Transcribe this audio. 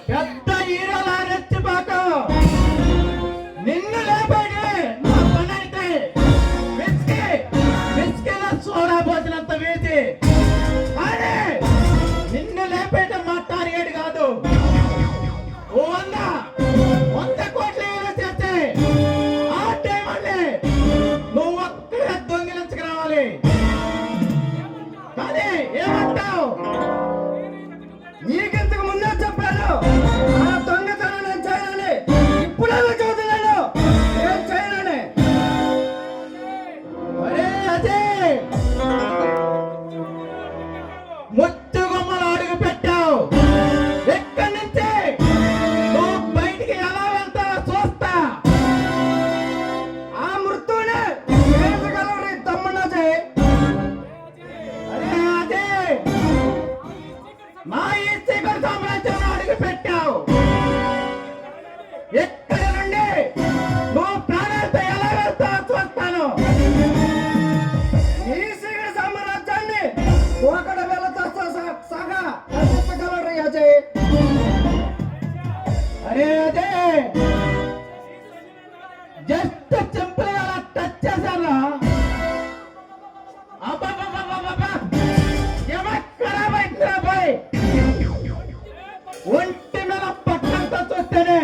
పెద్ద హీరోలా రెచ్చిపోక నిన్ను లేపాడు నా పని అయితే మిస్కిలో సోడా పోసినంత వేసి అరే నిన్ను లేపేట మా టార్గెట్ కాదు. 100 కోట్ల చేస్తే ఆ టైం అంటే నువ్వు ఒక్కడే దొంగిలించుకు రావాలి. కానీ ఏమంటావు? నీకెంతకు ముందే చెప్పాను ఆ దొంగతనం నేను చేయనని. ఇప్పుడే చూస్తున్నాను నేను చేయనని. అరే అదే ముత్తు గుమ్మలు అడుగు పెట్టావు. ఎక్కడి నుంచి నువ్వు బయటికి ఎలా వెళ్తావో చూస్తా. ఆ మృత్యునే వేసగలరు తమ్మున్నది. అరే అదే మా ఈ శిఖర సామ్రాజ్యంలో అడుగు పెట్టావు. ఎక్కడి నుండి నువ్వు ప్రాణాలతో ఎలా వెళ్తావో చూస్తాను. ఈ శిఖర సామ్రాజ్యాన్ని ఒకటి వెళతా సగా రచించగలరు అజయ్. అరే అదే జస్ట్ సింపుల్ గా అలా టచ్ చేశారా? అబ్బబ్బబ్బబ్బబ్బ! ఎవక్కడా బయట పోయి ఒంటి మీద పట్టంతో చూస్తేనే